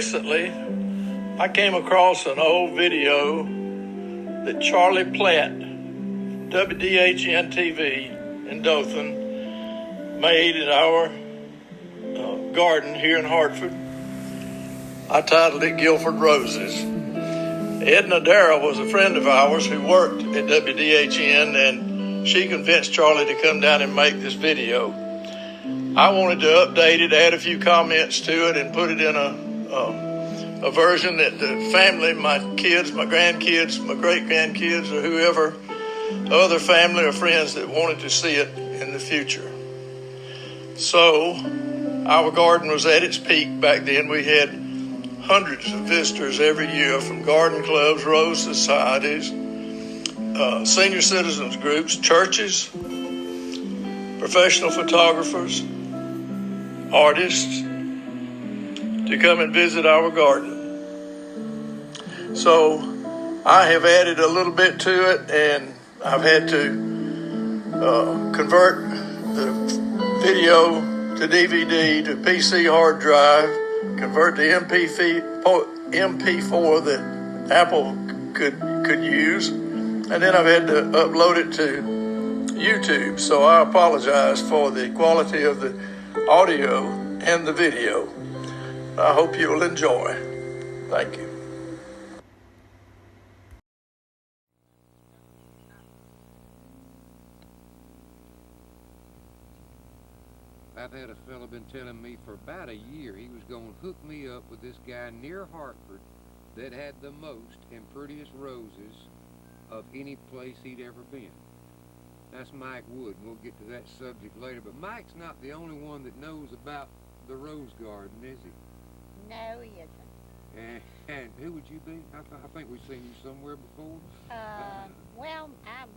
Recently, I came across an old video that Charlie Platt, WDHN TV in Dothan, made in our garden here in Hartford. I titled it Guilford Roses. Edna Darrell was a friend of ours who worked at WDHN, and she convinced Charlie to come down and make this video. I wanted to update it, add a few comments to it, and put it in a version that the family, my kids, my grandkids, my great-grandkids, or whoever, other family or friends that wanted to see it in the future. So, our garden was at its peak back then. We had hundreds of visitors every year from garden clubs, rose societies, senior citizens groups, churches, professional photographers, artists, to come and visit our garden. So I have added a little bit to it, and I've had to convert the video to DVD to PC hard drive, convert to MP4 that Apple could use, and then I've had to upload it to YouTube. So I apologize for the quality of the audio and the video. I hope you will enjoy. Thank you. I've had a fella been telling me for about a year he was going to hook me up with this guy near Hartford that had the most and prettiest roses of any place he'd ever been. That's Mike Wood, and we'll get to that subject later. But Mike's not the only one that knows about the rose garden, is he? No, he isn't. And who would you be? I think we've seen you somewhere before. Well, I'm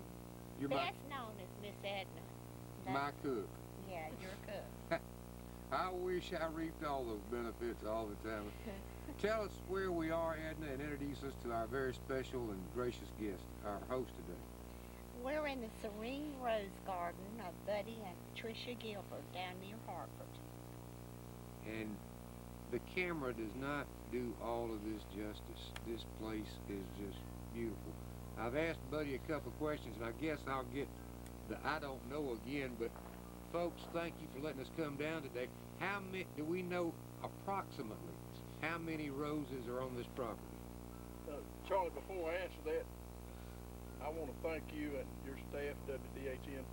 You're best known as Miss Edna. my cook. Yeah, you're a cook. I wish I reaped all those benefits all the time. Tell us where we are, Edna, and introduce us to our very special and gracious guest, our host today. We're in the Serene Rose Garden of Buddy and Patricia Guilford down near Hartford. And the camera does not do all of this justice. This place is just beautiful. I've asked Buddy a couple of questions, and I guess I'll get the I don't know again, but folks, thank you for letting us come down today. How many, do we know approximately how many roses are on this property? Charlie, before I answer that, I want to thank you and your staff, WDHN,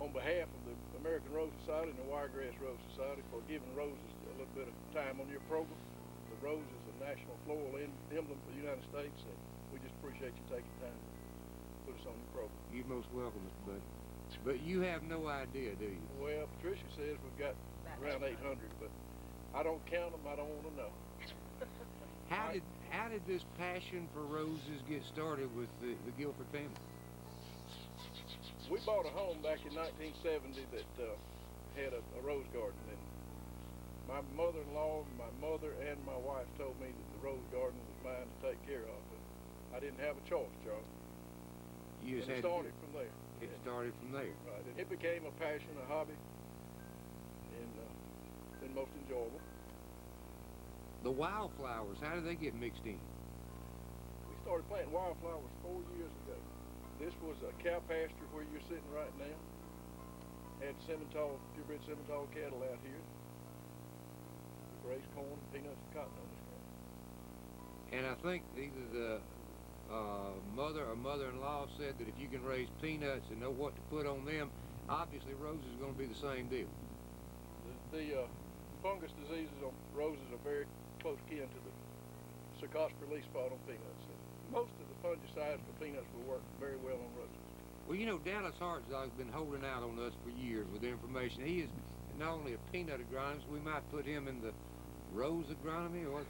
on behalf of the American Rose Society and the Wiregrass Rose Society, for giving roses a little bit of time on your program. The rose is a national floral emblem for the United States, and we just appreciate you taking time to put us on your program. You're most welcome, Mr. Buddy. But you have no idea, do you? Well, Patricia says we've got around 800, but I don't count them. I don't want to know. How did this passion for roses get started with the Guilford family? We bought a home back in 1970 that had a rose garden, and my mother-in-law, my mother, and my wife told me that the rose garden was mine to take care of, and I didn't have a choice, Charlie. It started from there. It started from there. Right, and it became a passion, a hobby, and been most enjoyable. The wildflowers, how did they get mixed in? We started planting wildflowers 4 years ago. This was a cow pasture where you're sitting right now. Had purebred Simmental cattle out here. We raised corn, peanuts, and cotton on this ground. And I think either the mother or mother-in-law said that if you can raise peanuts and know what to put on them, obviously roses are going to be the same deal. The fungus diseases on roses are very close kin to the Cercospora leaf spot on peanuts. And most of the fungicides for peanuts will work very well on roses. Well, you know, Dallas Hartzog's been holding out on us for years with information. He is not only a peanut agronomist, we might put him in the rose agronomy or what?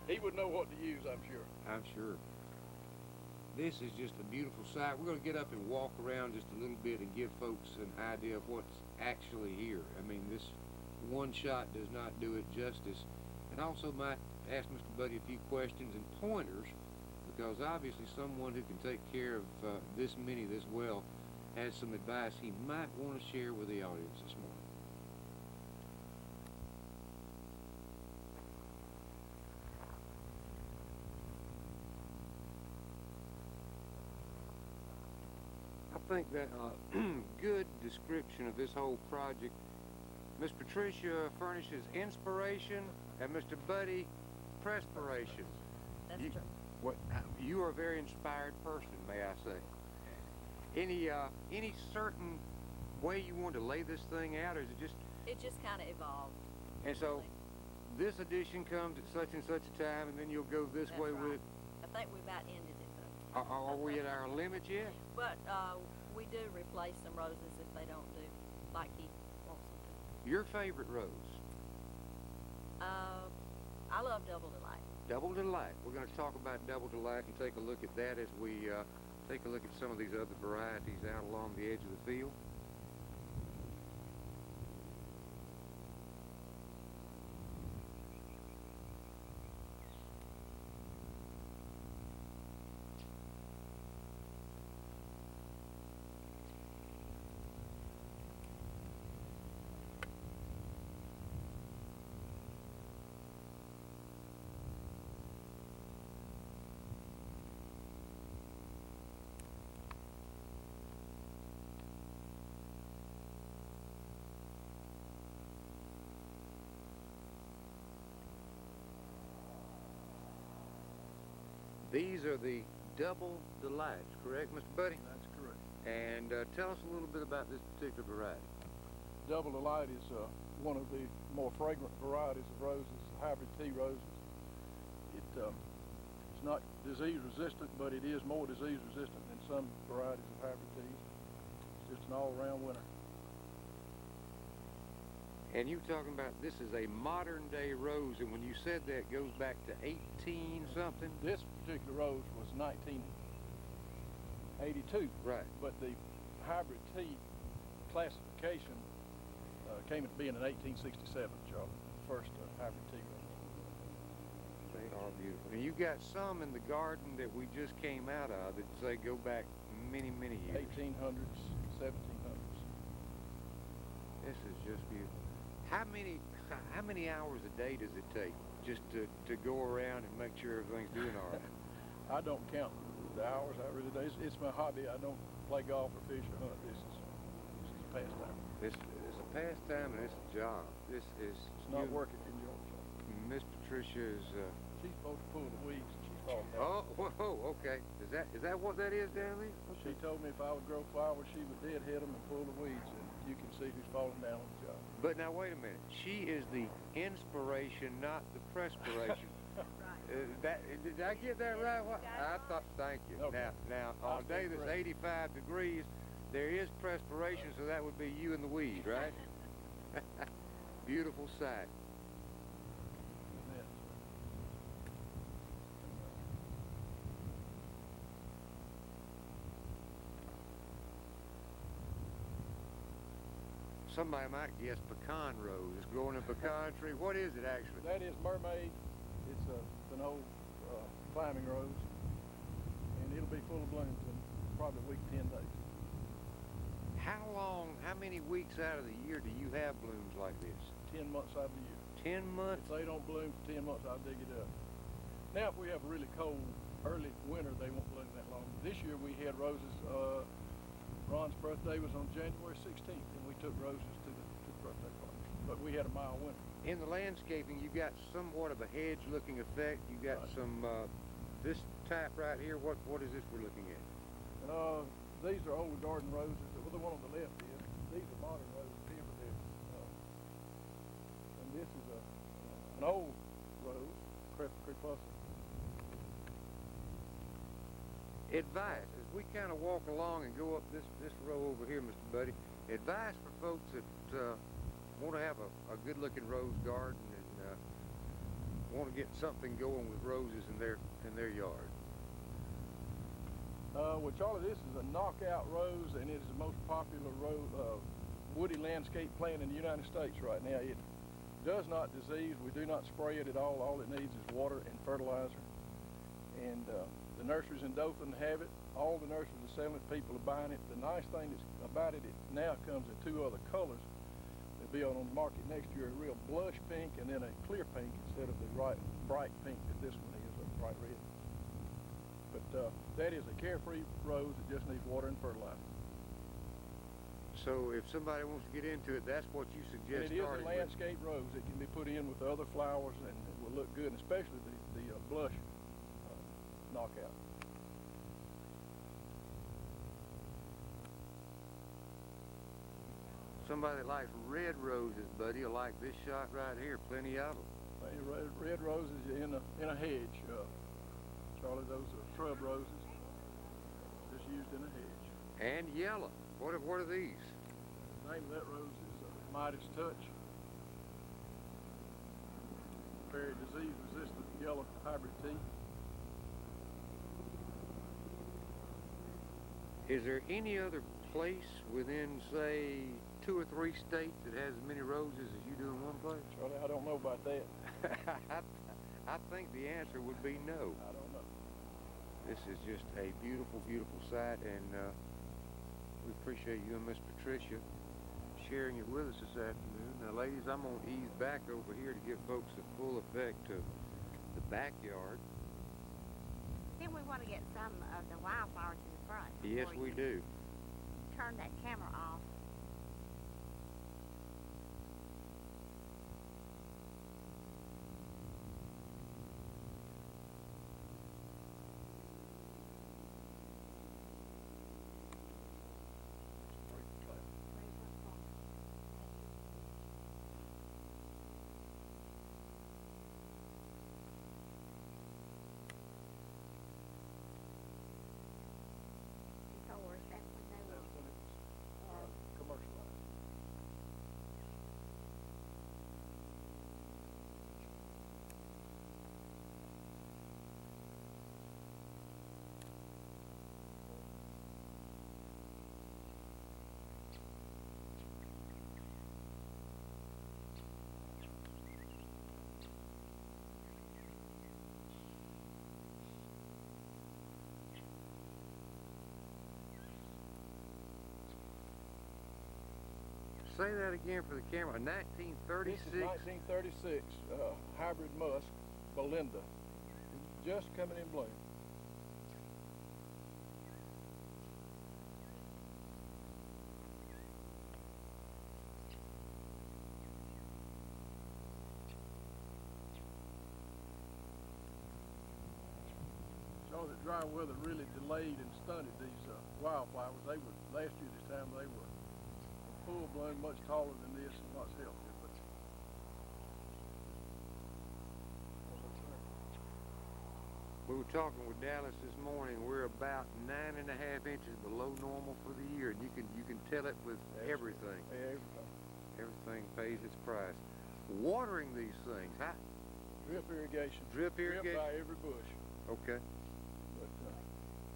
He would know what to use, I'm sure. I'm sure. This is just a beautiful sight. We're going to get up and walk around just a little bit and give folks an idea of what's actually here. I mean, this one shot does not do it justice. And also might ask Mr. Buddy a few questions and pointers, because obviously someone who can take care of this many this well has some advice he might want to share with the audience this morning. think that good description of this whole project. Miss Patricia furnishes inspiration, and Mr. Buddy, perspiration. That's You- true. You are a very inspired person, may I say. Any certain way you want to lay this thing out, or is it just? It just kind of evolved. And so, this edition comes at such and such a time, and then you'll go this That's way right. with it. I think we about ended it though. Are we at our limit yet? But we do replace some roses if they don't do like he wants them to. Your favorite rose? I love Double Delight. Double Delight. We're going to talk about Double Delight and take a look at that as we take a look at some of these other varieties out along the edge of the field. These are the Double Delights, correct, Mr. Buddy? That's correct. And tell us a little bit about this particular variety. Double Delight is one of the more fragrant varieties of roses, hybrid tea roses. It's not disease resistant, but it is more disease resistant than some varieties of hybrid teas. It's just an all-around winner. And you were talking about this is a modern day rose, and when you said that, it goes back to 18 something? This particular rose was 1982. Right. But the hybrid tea classification came into being in 1867, Charlie. First hybrid tea rose. They are beautiful. And you got some in the garden that we just came out of that say go back many, many years. 1800s, 1700s. This is just beautiful. How many hours a day does it take just to go around and make sure everything's doing all right? I don't count the hours. I really do. It's my hobby. I don't play golf or fish or hunt. This is a pastime. This is a pastime and it's a job. This is It's not work if you enjoy it. Miss Patricia is. She's supposed to pull the weeds and she's falling down. Oh, whoa, okay. Is that what that is down there? She told me if I would grow flowers, she would deadhead them and pull the weeds, and you can see who's falling down on the job. But now wait a minute. She is the inspiration, not the perspiration. Did I get that right? I thought. Thank you. Okay. Now on a day that's 85 degrees, there is perspiration, so that would be you in the weed, right? Beautiful sight. Yes. Somebody might guess pecan rose. It's growing in pecan tree. What is it actually? That is mermaid. It's an old climbing rose, and it'll be full of blooms in probably a week, 10 days. How many weeks out of the year do you have blooms like this? 10 months out of the year. 10 months? If they don't bloom for 10 months, I'll dig it up. Now, if we have a really cold, early winter, they won't bloom that long. This year we had roses. Ron's birthday was on January 16th, and we took roses to the birthday party. But we had a mild winter. In the landscaping, you got somewhat of a hedge-looking effect. You got Right. some this type right here. What is this we're looking at? These are older garden roses. Well, the one on the left is. These are modern roses here, and this is an old rose, crepuscus. Advice as we kind of walk along and go up this row over here, Mr. Buddy. Advice for folks that want to have a good-looking rose garden and want to get something going with roses in their yard. Well, Charlie, this is a knockout rose, and it is the most popular woody landscape plant in the United States right now. It does not disease. We do not spray it at all. All it needs is water and fertilizer. And the nurseries in Dothan have it. All the nurseries are selling it. People are buying it. The nice thing about it, it now comes in two other colors. They'll be on the market next year, a real blush pink and then a clear pink instead of the bright pink that this one is, a bright red. But that is a carefree rose that just needs water and fertilizer. So if somebody wants to get into it, that's what you And suggest it is a starting with. landscape rose. It can be put in with the other flowers, and it will look good, and especially the blush knockout. Somebody that likes red roses, buddy, will like this shot right here. Plenty of them. Red roses in a hedge. Charlie, those are shrub roses, just used in a hedge. And yellow. What are these? The name of that rose is Midas Touch. Very disease-resistant yellow hybrid tea. Is there any other place within, say, 2 or 3 states that has as many roses as you do in one place? Charlie, I don't know about that. I think the answer would be no. I don't know. This is just a beautiful, beautiful sight, and we appreciate you and Miss Patricia sharing it with us this afternoon. Now, ladies, I'm going to ease back over here to give folks the full effect of the backyard. Then we want to get some of the wildflowers in the front. Yes, before we you do. Turn that camera off. Commercialized. Say that again for the camera. 1936. This is 1936 hybrid musk, Belinda, just coming in bloom. So the dry weather really delayed and stunted these wildflowers. They were, last year this time, they were full bloom, much taller than this and much healthier. But We were talking with Dallas this morning. We're about 9.5 inches below normal for the year, and you can tell it with everything. yeah, everything. Everything pays its price. Watering these things, huh? Drip irrigation. Drip irrigation? by every bush. Okay.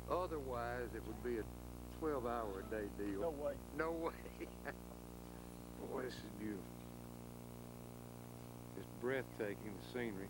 But Otherwise, it would be a 12-hour-a-day deal. no way. No way. Boy, this is beautiful. It's breathtaking, the scenery.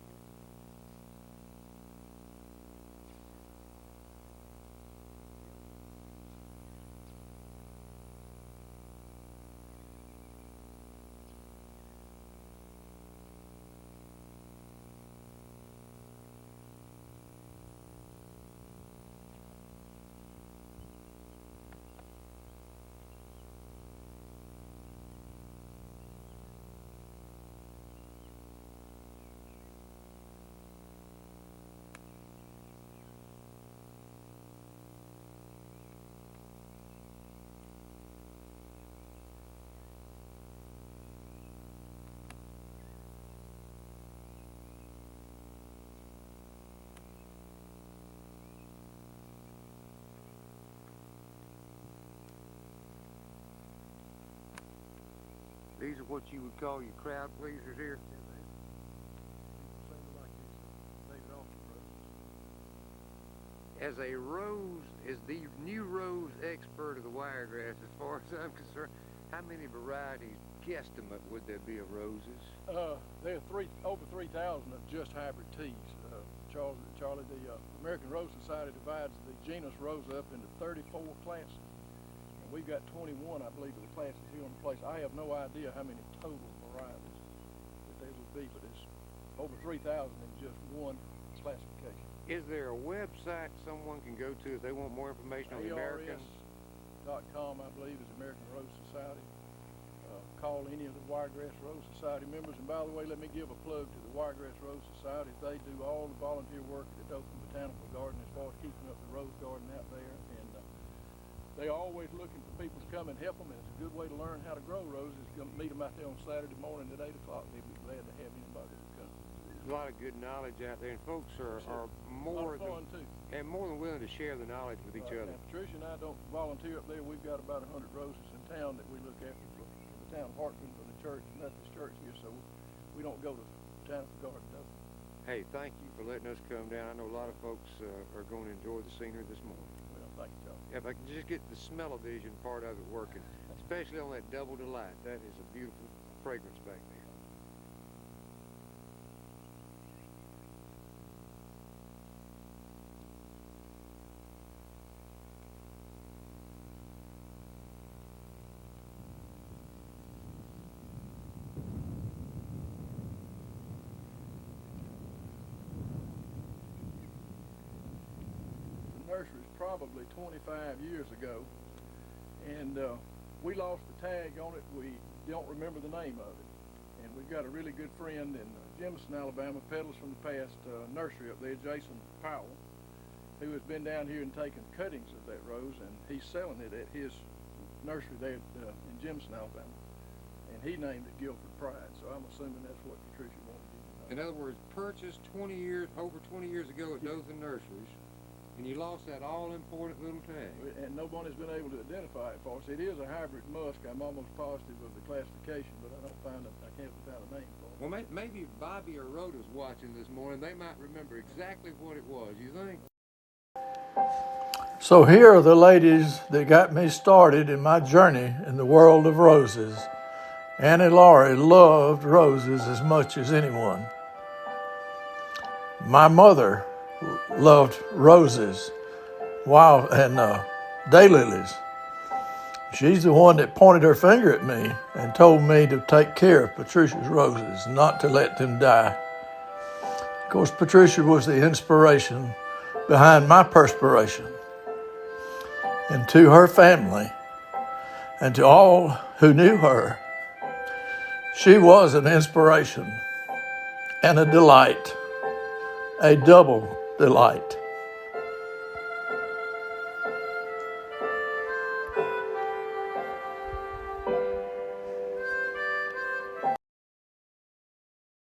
These are what you would call your crowd pleasers here. People seem to like these David Austin roses. As a rose, as the new rose expert of the wiregrass, as far as I'm concerned, how many varieties, guesstimate, would there be of roses? There are over 3,000 of just hybrid teas. Charlie, the American Rose Society divides the genus rose up into 34 plants. And we've got 21, I believe, of the plants here on the place. I have no idea how many total varieties that there would be, but it's over 3,000 in just one classification. Is there a website someone can go to if they want more information on the American? I believe, is American Rose Society. Call any of the Wiregrass Rose Society members. And by the way, let me give a plug to the Wiregrass Rose Society. They do all the volunteer work at the Dothan Botanical Garden as far as keeping up the rose garden out there. And they're always looking for people to come and help them. And it's a good way to learn how to grow roses. Come meet them out there on Saturday morning at 8 o'clock. They'd be glad to have anybody to come. There's a lot of good knowledge out there, and folks are more than willing to share the knowledge with each other. Now, Patricia and I don't volunteer up there. We've got about 100 roses in town that we look after for the town of Hartford, for the church, Methodist Church here, so we don't go to Botanical Garden. Hey, thank you for letting us come down. I know a lot of folks are going to enjoy the scenery this morning. Well, thank you, Charlie. If I can just get the smell-o-vision part of it working, especially on that Double Delight, that is a beautiful fragrance back there. Nurseries probably 25 years ago, and we lost the tag on it. We don't remember the name of it, and we've got a really good friend in Jemison, Alabama, Peddlers from the Past nursery up there, Jason Powell, who has been down here and taken cuttings of that rose, and he's selling it at his nursery there in Jemison, Alabama, and he named it Guilford Pride, so I'm assuming that's what Patricia wanted you to know. In other words, purchased over 20 years ago at Dothan Nurseries, and you lost that all-important little tag. And nobody's been able to identify it for us. It is a hybrid musk. I'm almost positive of the classification, but I can't find a name for it. Well, maybe if Bobby or Rhoda's watching this morning, they might remember exactly what it was. You think? So here are the ladies that got me started in my journey in the world of roses. Annie Laurie loved roses as much as anyone. My mother loved roses, wild and daylilies. She's the one that pointed her finger at me and told me to take care of Patricia's roses, not to let them die. Of course, Patricia was the inspiration behind my perspiration. And to her family and to all who knew her, she was an inspiration and a delight, a double delight.